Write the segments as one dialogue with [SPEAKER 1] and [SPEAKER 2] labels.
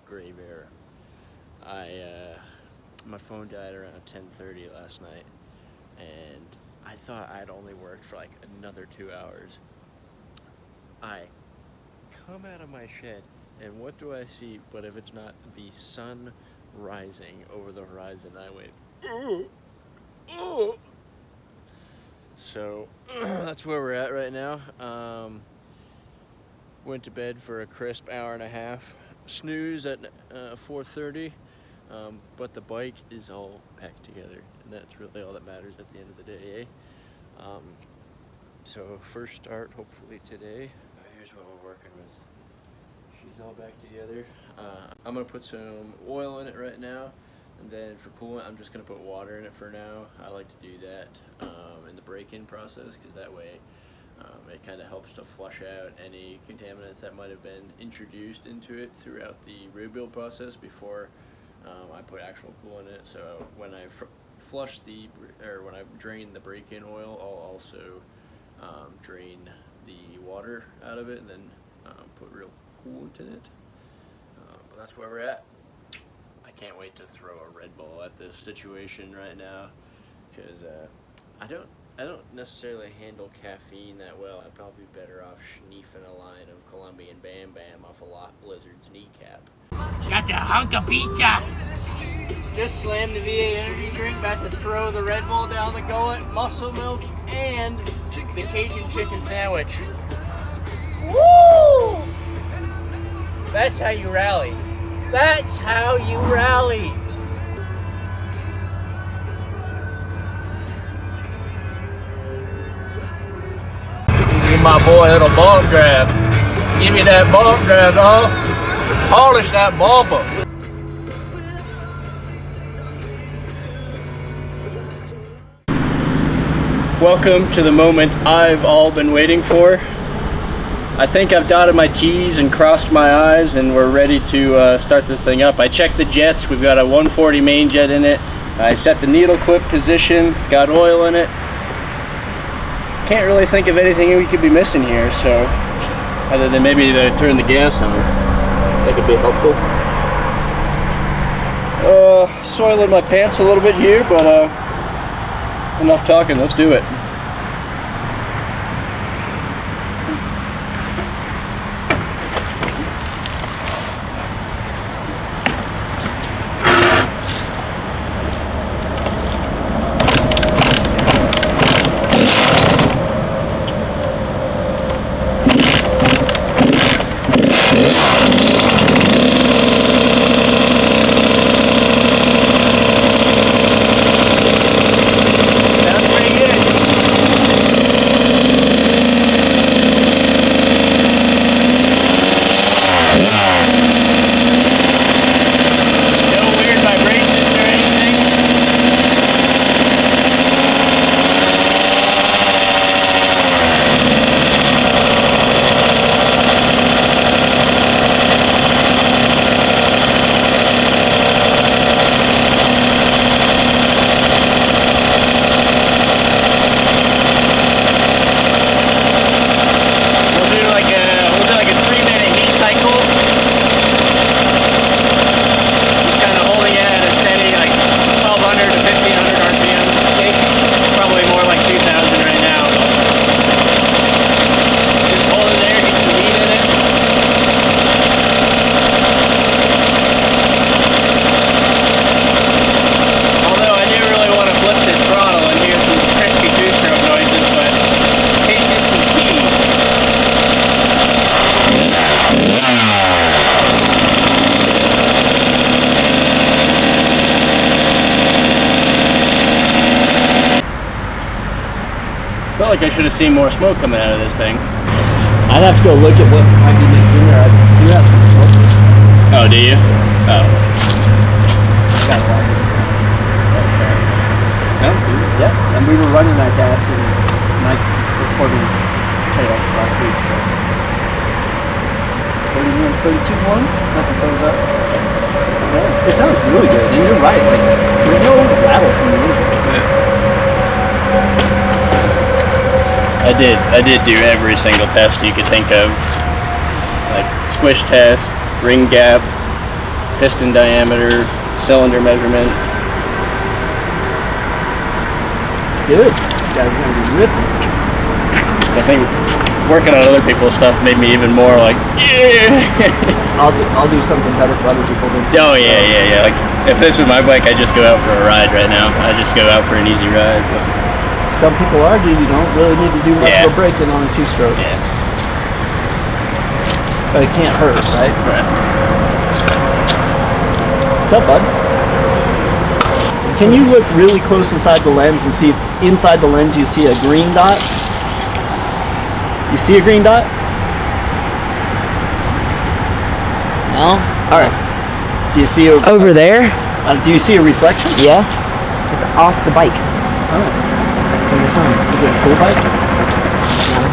[SPEAKER 1] grave era. My phone died around 10:30 last night, and I thought I'd only worked for like another 2 hours. I come out of my shed, and what do I see? But if it's not the sun rising over the horizon, I went, "Ooh, ooh." So that's where we're at right now. Went to bed for a crisp hour and a half. Snooze at 4:30, but the bike is all packed together, and that's really all that matters at the end of the day, eh? So first start hopefully today. Here's what we're working with. She's all back together. I'm gonna put some oil in it right now, and then for coolant I'm just gonna put water in it for now. I like to do that in the break-in process, because that way it kind of helps to flush out any contaminants that might have been introduced into it throughout the rebuild process before I put actual coolant in it. So when I when I drain the break-in oil, I'll also drain the water out of it, and then put real coolant in it. But that's where we're at. I can't wait to throw a Red Bull at this situation right now, because I don't necessarily handle caffeine that well. I'd probably be better off schneefing a line of Colombian Bam Bam off a Lot Blizzard's kneecap. Got the hunk of pizza! Just slammed the V8 energy drink, about to throw the Red Bull down the gullet, muscle milk, and the Cajun chicken sandwich. Woo! That's how you rally. That's how you rally! Give my boy a little bump drive. Give me that bump drive, dog. Polish that bumper. Welcome to the moment I've all been waiting for. I think I've dotted my T's and crossed my I's, and we're ready to start this thing up. I checked the jets. We've got a 140 main jet in it. I set the needle clip position. It's got oil in it. Can't really think of anything we could be missing here, so other than maybe to turn the gas on. That could be helpful. Soiling my pants a little bit here, but enough talking, let's do it. Felt like I should have seen more smoke coming out of this thing.
[SPEAKER 2] I'd have to go look at what might be mixed in there. I do have some smoke.
[SPEAKER 1] Oh, do you? Oh.
[SPEAKER 2] Got a lot of gas.
[SPEAKER 1] Sounds good.
[SPEAKER 2] Yeah, and we were running that gas in Mike's recordings KX last week, so 32.1, nothing froze up. Yeah, it sounds really good, and you're right, like, there's no rattle from the engine.
[SPEAKER 1] Yeah. I did do every single test you could think of, like squish test, ring gap, piston diameter, cylinder measurement.
[SPEAKER 2] It's good. This guy's gonna be ripping.
[SPEAKER 1] So I think working on other people's stuff made me even more like, yeah.
[SPEAKER 2] I'll do something better for other people than.
[SPEAKER 1] Oh yeah. Like if this was my bike, I'd just go out for a ride right now. I'd just go out for an easy ride. But
[SPEAKER 2] some people argue you don't really need to do much of a braking on a 2-stroke.
[SPEAKER 1] Yeah.
[SPEAKER 2] But it can't hurt, right?
[SPEAKER 1] Right.
[SPEAKER 2] What's up, bud? Can you look really close inside the lens and see if inside the lens you see a green dot? You see a green dot?
[SPEAKER 3] No?
[SPEAKER 2] Alright. Do you see a...
[SPEAKER 3] Over there?
[SPEAKER 2] do you see a reflection?
[SPEAKER 3] Yeah. It's off the bike.
[SPEAKER 2] Oh. From the sun. Is it a cool bike? No.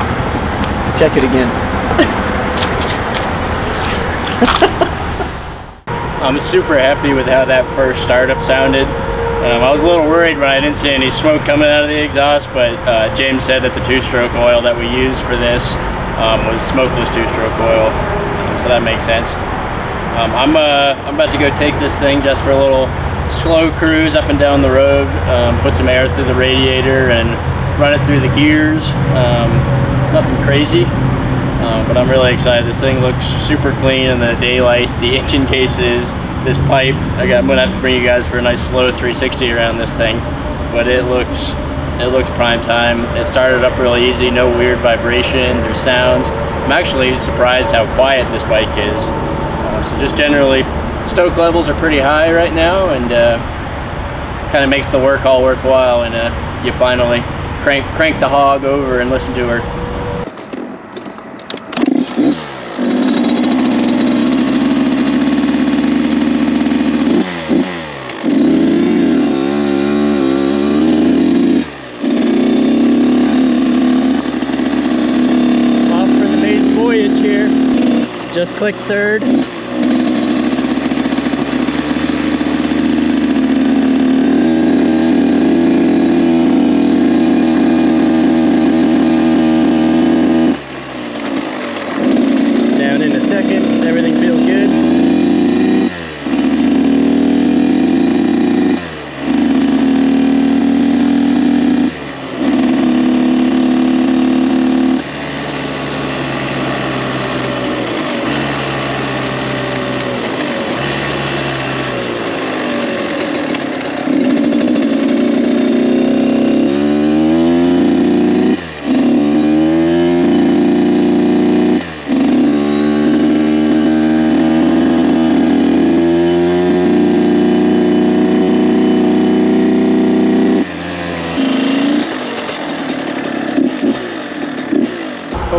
[SPEAKER 2] Check it again.
[SPEAKER 1] I'm super happy with how that first startup sounded. I was a little worried when I didn't see any smoke coming out of the exhaust, but James said that the 2-stroke oil that we used for this was smokeless 2-stroke oil, so that makes sense. I'm about to go take this thing just for a little slow cruise up and down the road, put some air through the radiator and run it through the gears. Nothing crazy, but I'm really excited. This thing looks super clean in the daylight. The engine cases, this pipe, I'm gonna have to bring you guys for a nice slow 360 around this thing, but it looks prime time. It started up really easy, no weird vibrations or sounds. I'm actually surprised how quiet this bike is. So just generally, stoke levels are pretty high right now, and kind of makes the work all worthwhile, and you finally crank the hog over and listen to her. Off for the maiden voyage here. Just clicked third. Down in a second, everything feels good.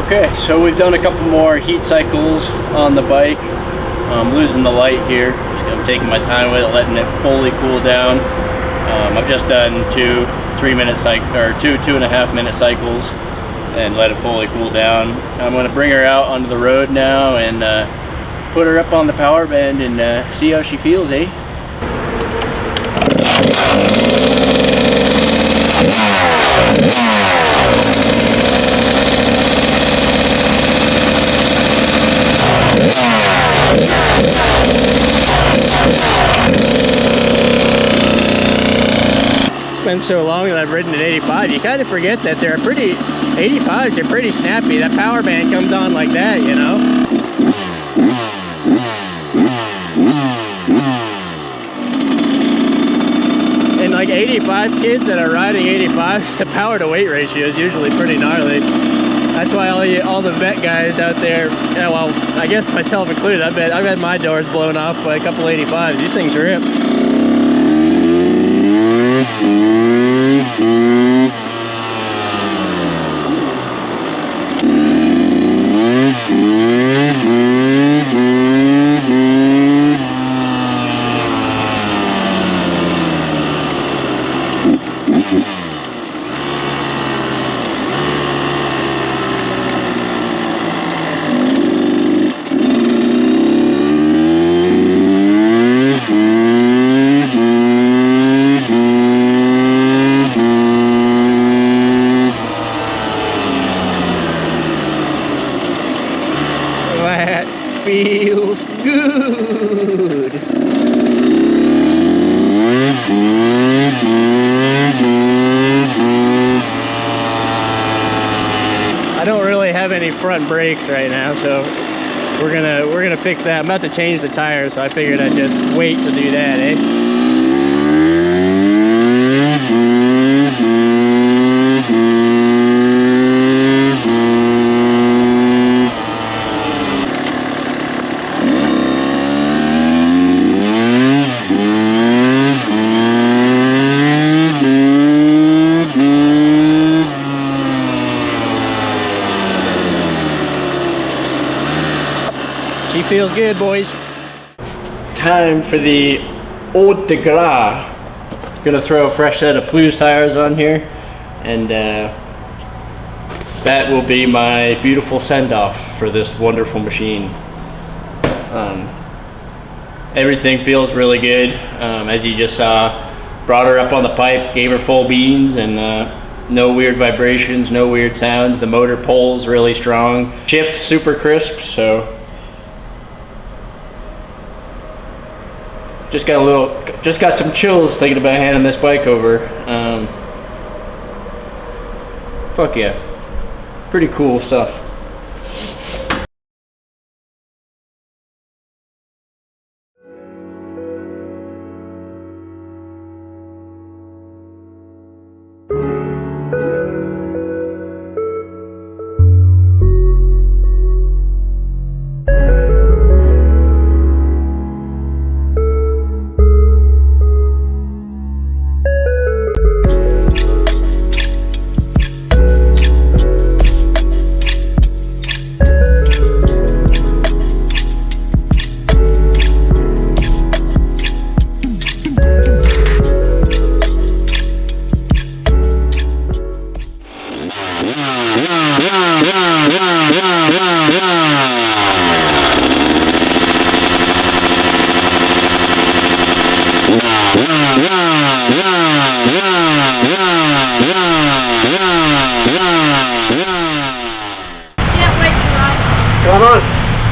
[SPEAKER 1] Okay, so we've done a couple more heat cycles on the bike. I'm losing the light here. I'm taking my time with it, letting it fully cool down. I've just done 2.5 minute cycles and let it fully cool down. I'm going to bring her out onto the road now and put her up on the power band and see how she feels, eh? It's been so long that I've ridden an 85, you kind of forget that 85s are pretty snappy. That power band comes on like that, you know? And like 85 kids that are riding 85s, the power to weight ratio is usually pretty gnarly. That's why all the vet guys out there, yeah, well, I guess myself included, I've had my doors blown off by a couple 85s. These things rip.
[SPEAKER 2] feels good. I don't really have any front brakes right now, so we're gonna fix that. I'm about to change the tires, so I figured I'd just wait to do that, eh? She feels good, boys. Time for the eau de gras. Gonna throw a fresh set of Plus tires on here, and that will be my beautiful send-off for this wonderful machine. Everything feels really good. As you just saw, brought her up on the pipe, gave her full beans, and no weird vibrations, no weird sounds. The motor pulls really strong. Shifts super crisp, so just got some chills thinking about handing this bike over. Fuck yeah, pretty cool stuff.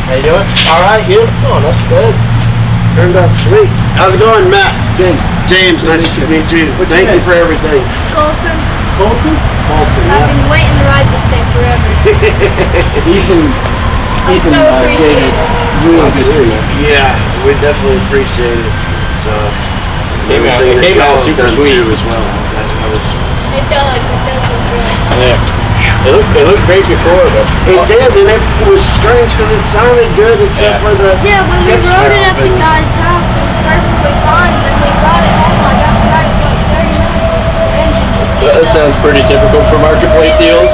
[SPEAKER 2] How you doing? All right, you? Oh, that's good. Turned out sweet. How's it going, Matt? James. James, nice to meet you. Thank you for everything.
[SPEAKER 4] Colson.
[SPEAKER 2] Colson? Colson,
[SPEAKER 4] I've been waiting to ride this thing forever.
[SPEAKER 2] Ethan
[SPEAKER 4] so appreciated.
[SPEAKER 2] Really good to you.
[SPEAKER 5] Yeah, we definitely appreciate it. So
[SPEAKER 1] it came out super sweet
[SPEAKER 5] as well.
[SPEAKER 4] It does look really nice.
[SPEAKER 1] Yeah. It looked great before, but
[SPEAKER 5] It did, and it was strange because it sounded good except for the.
[SPEAKER 4] Yeah, when we
[SPEAKER 5] kick
[SPEAKER 4] rode it
[SPEAKER 5] valve
[SPEAKER 4] at the
[SPEAKER 5] and-
[SPEAKER 4] guy's house, it was perfectly fine. Then we brought it home. I got to ride it for like 30 minutes. The engine just
[SPEAKER 1] that sounds pretty typical for marketplace deals.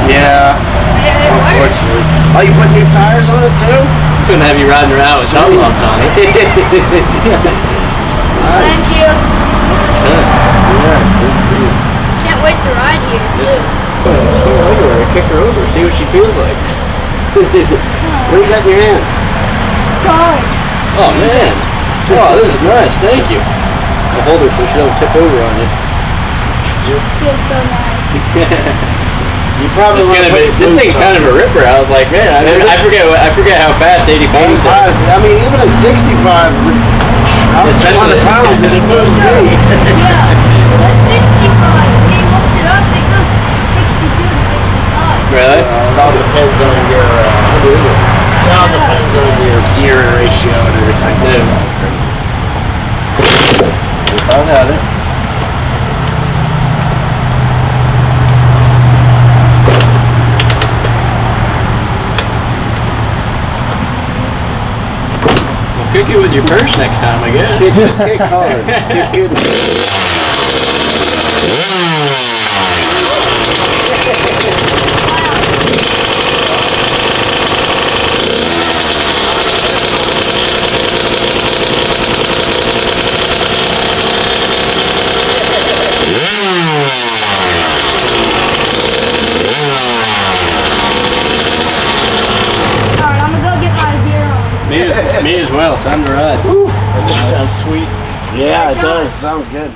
[SPEAKER 5] Yeah,
[SPEAKER 4] it works.
[SPEAKER 5] unfortunately. Oh, you put new tires on it too?
[SPEAKER 1] Couldn't have you riding around with dog lumps on it.
[SPEAKER 4] Thank you. Can't wait to ride here too.
[SPEAKER 1] Kick her over, see what she feels like.
[SPEAKER 5] What do you got in your hand?
[SPEAKER 4] God.
[SPEAKER 1] Oh man. Oh, this is nice. Thank you. I'll hold her so she don't tip over on you.
[SPEAKER 4] Feels so nice.
[SPEAKER 5] You probably
[SPEAKER 1] It's gonna be. This thing's kind of a ripper. I was like, man, I forget how fast 85 is.
[SPEAKER 5] 85. I mean, even a 65. I'm
[SPEAKER 1] Especially
[SPEAKER 5] 200 pounds and it moves me.
[SPEAKER 4] Yeah. The 65. We looked it up. It goes 62 to 65.
[SPEAKER 1] Really?
[SPEAKER 5] It all depends on your. It all depends on your gear ratio and everything.
[SPEAKER 1] We found out it. We'll kick you with your purse next time, I guess.
[SPEAKER 5] Kick hard. Kick good.
[SPEAKER 4] Alright, I'm gonna go get my gear on.
[SPEAKER 1] Me as well. Time to ride.
[SPEAKER 5] That sounds sweet. Yeah, it does. Sounds good.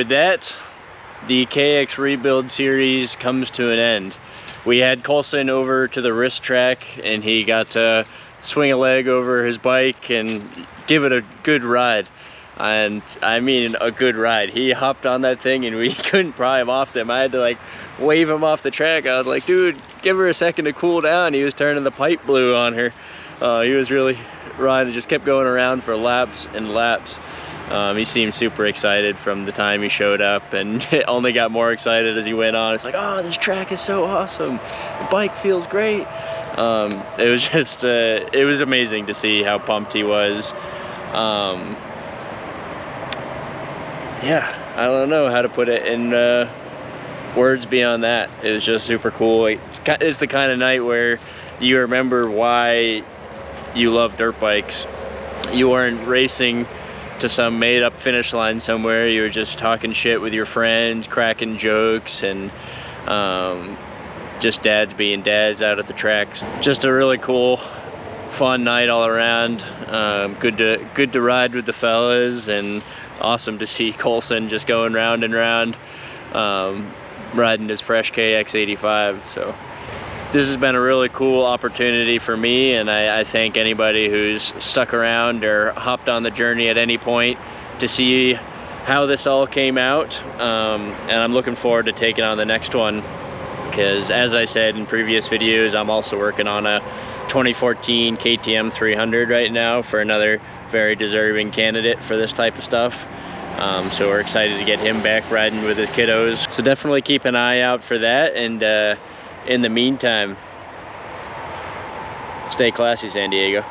[SPEAKER 2] with that, the KX rebuild series comes to an end. We had Colson over to the wrist track, and he got to swing a leg over his bike and give it a good ride. And I mean a good ride. He hopped on that thing and we couldn't pry him off them. I had to like wave him off the track. I was like, dude, give her a second to cool down. He was turning the pipe blue on her. He was really riding, just kept going around for laps and laps. He seemed super excited from the time he showed up, and it only got more excited as he went on. It's like, oh, this track is so awesome. The bike feels great. It was just, it was amazing to see how pumped he was. Yeah, I don't know how to put it in words beyond that. It was just super cool. It's the kind of night where you remember why you love dirt bikes. You weren't racing to some made-up finish line somewhere. You were just talking shit with your friends, cracking jokes, and just dads being dads out at the tracks. Just a really cool, fun night all around. Good to ride with the fellas, and awesome to see Colson just going round and round, riding his fresh KX85. So this has been a really cool opportunity for me, and I thank anybody who's stuck around or hopped on the journey at any point to see how this all came out. And I'm looking forward to taking on the next one, because as I said in previous videos, I'm also working on a 2014 KTM 300 right now for another very deserving candidate for this type of stuff. So we're excited to get him back riding with his kiddos. So definitely keep an eye out for that, and in the meantime, stay classy, San Diego.